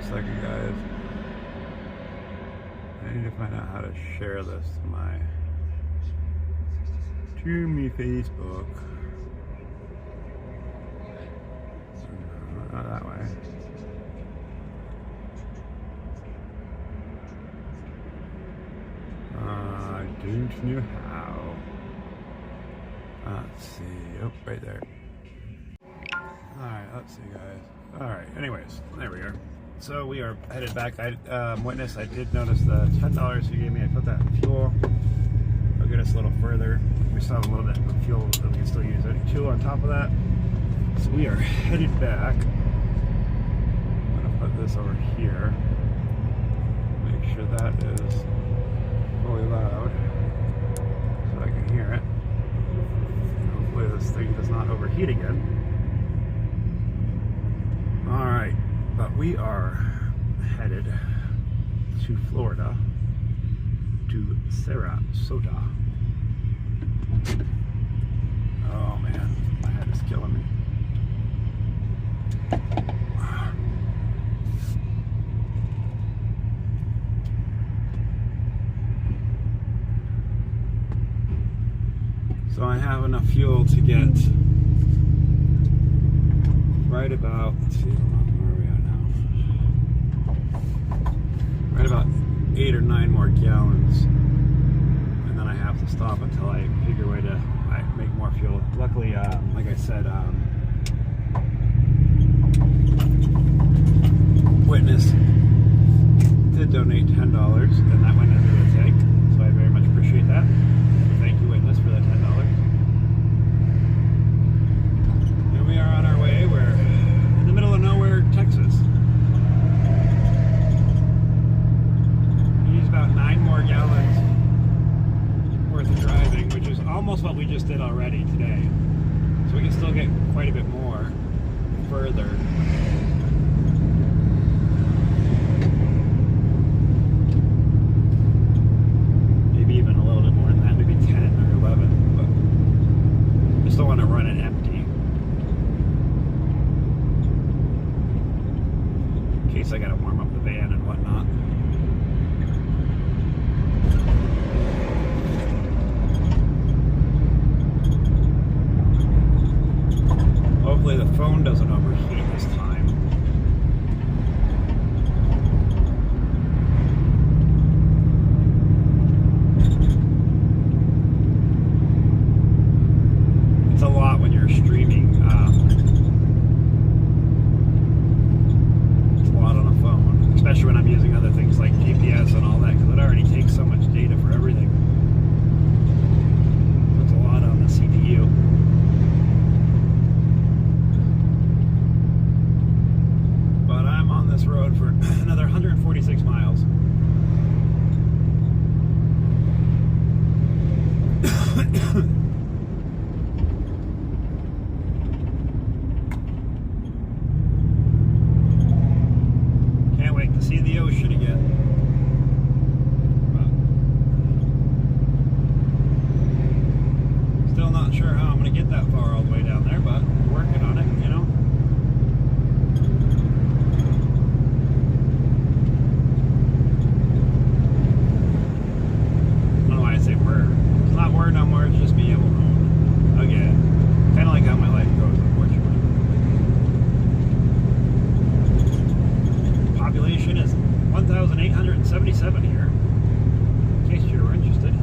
second, guys. I need to find out how to share this to my Facebook. Not that way. I don't know how. Let's see. Oh, right there. Alright, let's see, guys. Alright, anyways, there we are. So we are headed back. Witness, I did notice the $10 you gave me. I put that in fuel. I'll get us a little further. We still have a little bit of fuel that we can still use. Fuel on top of that. So we are headed back. I'm going to put this over here. Make sure that is fully loud so I can hear it. Hopefully this thing does not overheat again. Alright, but we are headed to Florida, to Sarasota. Oh man, my head is killing me. So I have enough fuel to get right about, let's see, where are we at now? Right about 8 or 9 more gallons. And then I have to stop until I figure a way to make more fuel. Luckily, like I said, Witness did donate $10, and that went into the tank. So I very much appreciate that. Thank you, Witness, for that $10. And we are on our way. We're in the middle of nowhere, Texas. We use about 9 more gallons worth of driving, which is almost what we just did already today. So we can still get quite a bit more further. Maybe even a little bit more than that, maybe 10 or 11, but I still want to run it empty in case I gotta warm up the van and whatnot. Hopefully the phone doesn't overheat this time. It's a lot when you're streaming. It's a lot on a phone, especially when I'm using other things like GPS and all that, because it already takes so much data for everything. It's a lot on the CPU. This road for another 146 miles. Can't wait to see the ocean again. But still not sure how I'm going to get that far all the way down there, but we're working on it, you know. No more, it's just me alone. Again, kind of like how my life goes, unfortunately. Population is 1,877 here, in case you were interested.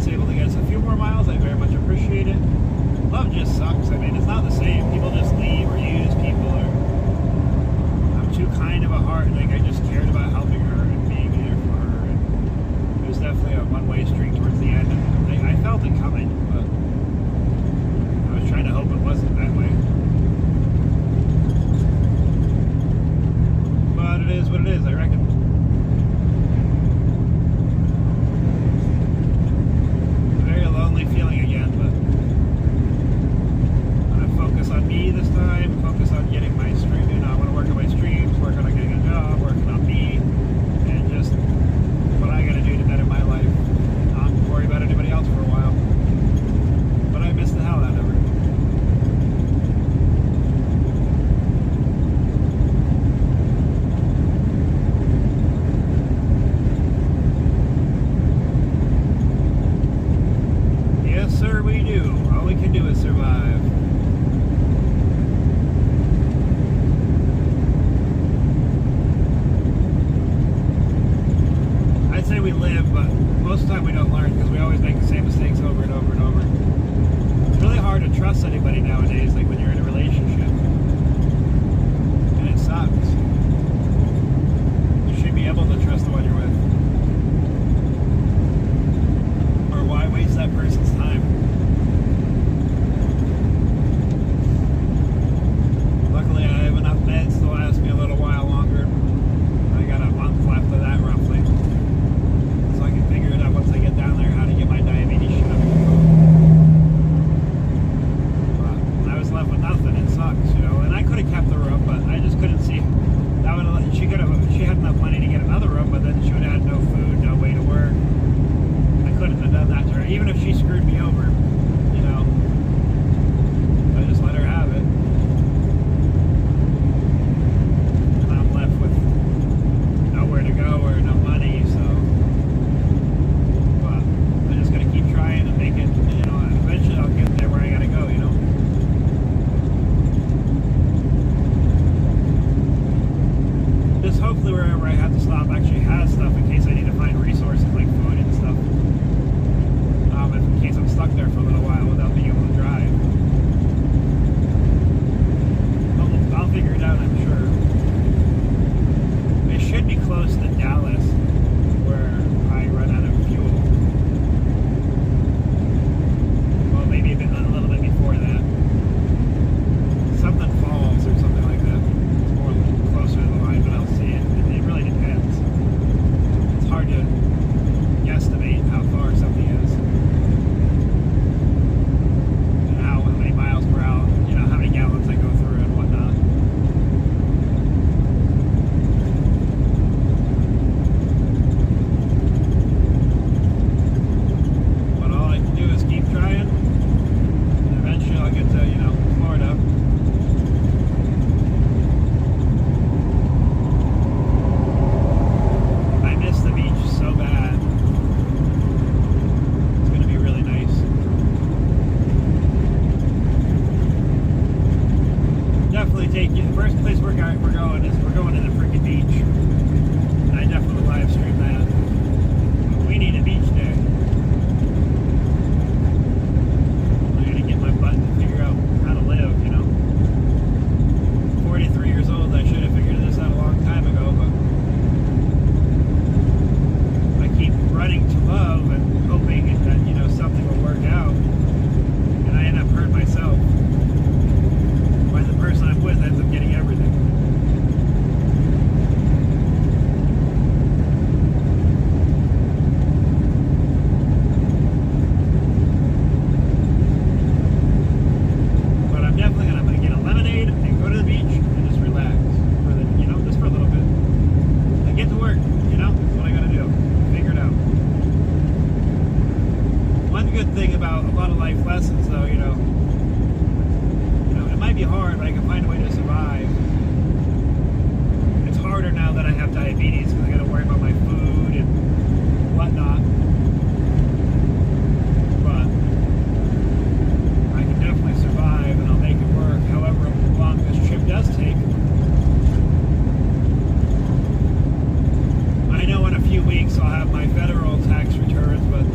was able to get us a few more miles, I very much appreciate it. Love just sucks. I mean, it's not the same. People just leave or use people, or I'm too kind of a heart. Like, I just cared about helping her and being there for her. And it was definitely a one-way street towards the end. And I felt it coming, but I was trying to hope it wasn't that way. But it is what it is, I reckon. Lonely feeling again, but I'm gonna focus on me this time, focus on getting my stream, you know, I want to work on my streams, work on getting a job, working on me, and just what I gotta do to better my life, not worry about anybody else for a while. But I miss the hell out of her. Sir, we do. All we can do is survive. I'd say we live, but most of the time we don't learn because we always make the same mistakes over and over and over. It's really hard to trust anybody nowadays, like when you're in a relationship. And it sucks. You should be able to trust the one you're with. Or why waste that person's time? Luckily, I have enough meds to last me a little while longer. I got a month left of that, roughly. So I can figure it out once I get down there how to get my diabetes shit under control. But I was left with nothing. It sucks, you know. And I could have kept the room, but I just couldn't see. That would have, she had enough money to get another room, but then she would have had no food, no way to work. I couldn't have done that to her, even if she screwed me over, you know. I just let her have it. And I'm left with nowhere to go or no money, so. But I just gotta keep trying and make it, you know, eventually I'll get there where I gotta go, you know. Just hopefully wherever I have to stop actually has stuff in case I need to find resources like food and stuff. In case I'm stuck there for a little while without being able to drive. I'll figure it out, I'm sure. It should be close to Dallas, where I run out of fuel. Well, maybe a little bit before that. Something falls or something like that. It's more closer to the line, but I'll see it. It really depends. It's hard to guesstimate how far something is. Miles per hour, you know, how many gallons I go through and whatnot. But all I can do is keep trying, and eventually I'll get to, you know, Florida. I miss the beach so bad. It's gonna be really nice. Definitely take you. The first place we're going to the freaking beach. And I definitely live stream that. But we need a beach day. I gotta get my butt and figure out how to live, you know. 43 years old, I should have figured this out a long time ago, but I keep running to love and hoping that, you know, something will work out. And I end up hurting myself. When the person I'm with ends up getting everything. But I'm definitely gonna get a lemonade and go to the beach and just relax for the, you know, just for a little bit. And get to work, you know, that's what I gotta do. Figure it out. One good thing about a lot of life lessons, though, you know, it might be hard, but I can find a way to survive. It's harder now that I have diabetes because I got to worry about my food and whatnot. But I can definitely survive and I'll make it work however long this trip does take. I know in a few weeks I'll have my federal tax returns, but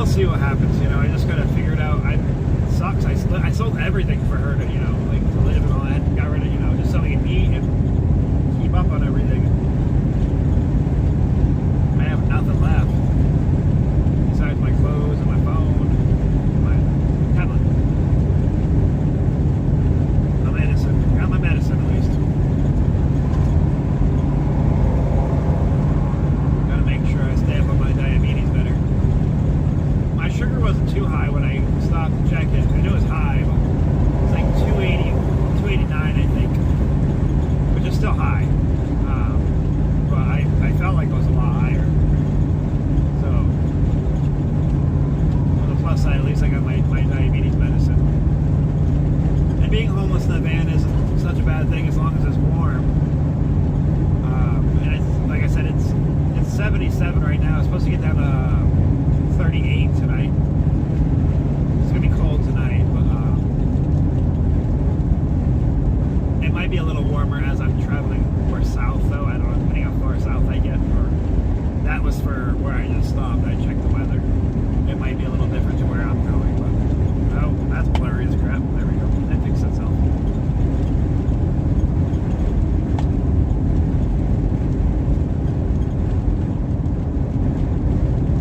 we'll see what happens. You know, I just gotta figure it out. It sucks. I sold everything for her to, you know, like to live and all that. Got rid of, you know, just so we can eat and keep up on everything. I have nothing left besides my clothes and my phone, my tablet, my medicine. Got my medicine at least. Gotta make sure I stay up on my diabetes better. My sugar wasn't too high when I stopped to check it. I knew it was high, but it was like 280, 289, I think, which is still high. But I felt like it was a lot higher. So, on the plus side, at least I got my diabetes medicine. And being homeless in the van isn't such a bad thing as long as it's warm. And it's, like I said, it's 77 right now. It's supposed to get down to 38 tonight. It's gonna be cold tonight, but it might be a little warmer as I'm traveling more south, though. I don't know, depending how far south I get. Or that was for where I just stopped. I checked the weather. It might be a little different to where I'm going, but oh, that's blurry as crap. There we go. That fixed itself.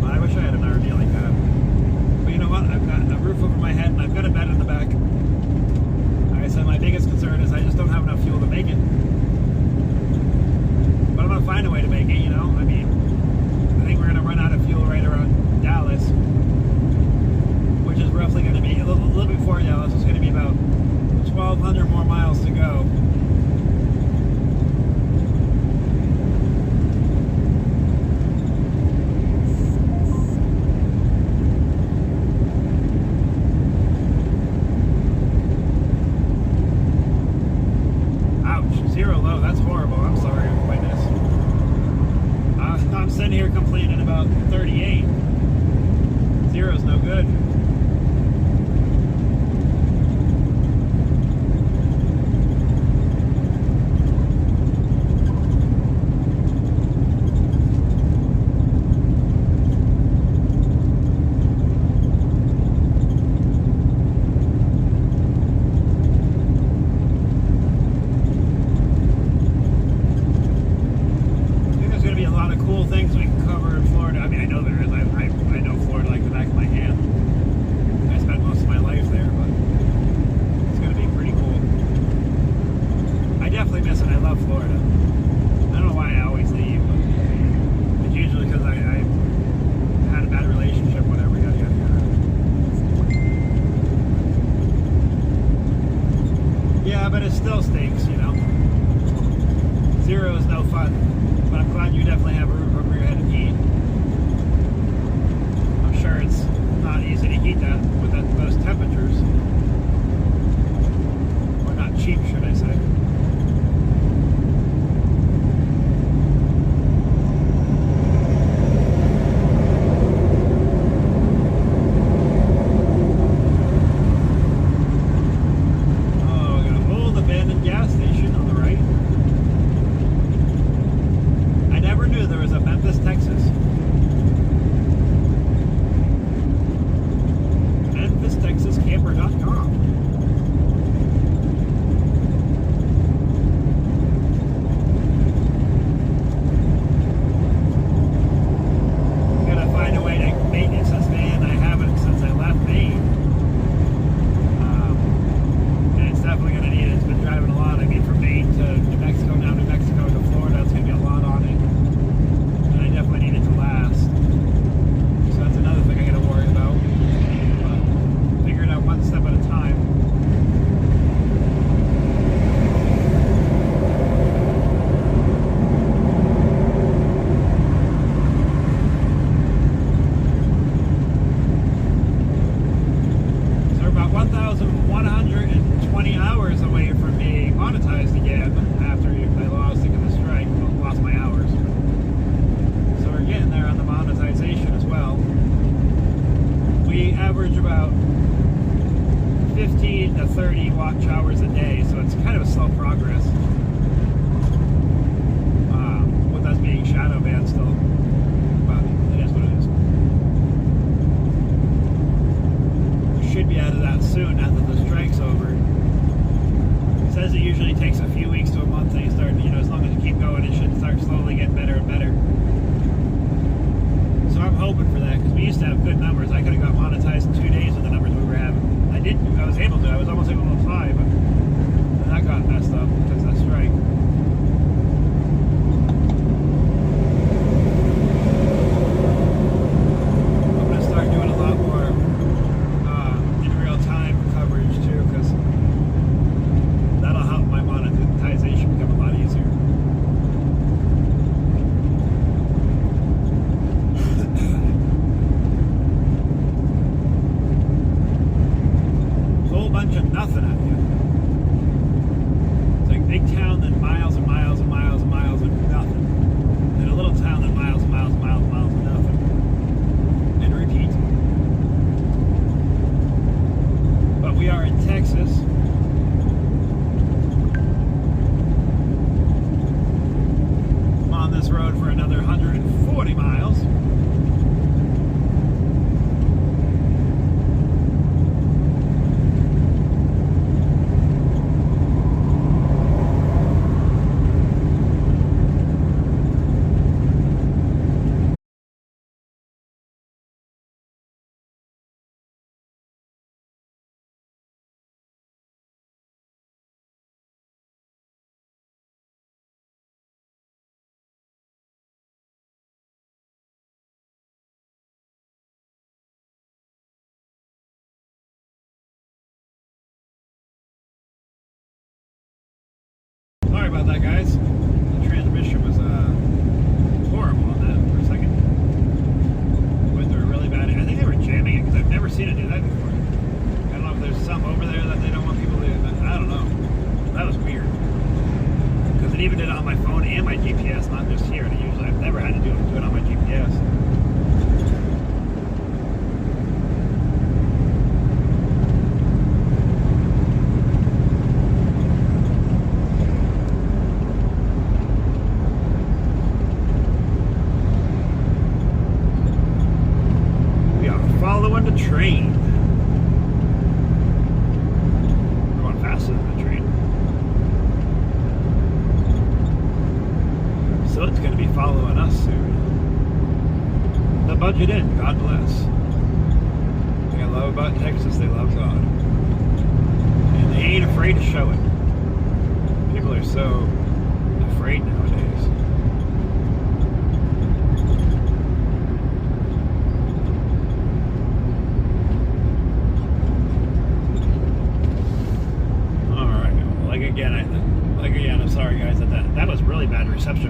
I wish I had an RV like that. But you know what? I've got a roof over my head and I've got a bed in the back. Like I said, my biggest concern is I just don't have enough fuel to make it. But I'm going to find a way to make it, you know? I mean, I think we're going to run out of fuel right around Dallas, which is roughly going to be, a little before Dallas, it's going to be about 1,200 more miles to go. Zero low, that's horrible. I'm sorry, witness. I'm sitting here complaining about 38. Zero's no good. Things we can cover in Florida. I mean, I know there is. I know Florida like the back of my hand. I spent most of my life there, but it's going to be pretty cool. I definitely miss it. I love Florida. I don't know why I always leave, but it's usually because I had a bad relationship, whatever. Yada, yada, yada. Yeah, but it still stinks, you know. Zero is no fun. But I'm glad you definitely have a roof over your head and heat. I'm sure it's not easy to heat that with those temperatures. Or not cheap, should I say. Oh, we got an old abandoned gas station on the right. I never knew there was a Memphis, Texas. MemphisTexasCamper.com. Gotta find a way to maintenance this van. I haven't since I left Maine. And it's definitely gonna need it. It's been driving a lot. I mean, from Maine to New Mexico, now New Mexico to Florida, it's gonna be a lot on it. And I definitely need it to last. So that's another thing I gotta worry about. But figure it out one step at a time. So we're about 1,120 hours away from being monetized again after I lost it in the strike. Well, lost my hours. So we're getting there on the monetization as well. We average about 15 to 30 watch hours a day, so it's kind of a slow progress. With us being shadow banned still. But it is what it is. hoping for that because we used to have good numbers. I could have got monetized in 2 days with the numbers we were having. I didn't. I was able to. I was almost able to apply, but that got messed up because of that strike. I'm going to start doing a lot more in real time coverage too because that'll help my monetization become a lot easier. Bunch of nothing out here. It's like big town, then miles and miles and miles and miles of nothing. Then a little town, then miles and miles and miles and miles of nothing. And repeat. But we are in Texas. I'm on this road for another 140 miles. Sorry about that, guys. The transmission was horrible on that for a second. Went through really bad. I think they were jamming it because I've never seen it do that before. I don't know if there's some over there that they don't want people to. I don't know. That was weird because it even did it on my phone and my GPS, not just here. And usually I've never had to do it on my GPS. Following the train. We're going faster than the train. So it's going to be following us soon. The budget in, God bless. What I love about Texas, they love God. And they ain't afraid to show it. People are so afraid nowadays. Again, I'm sorry guys that was really bad reception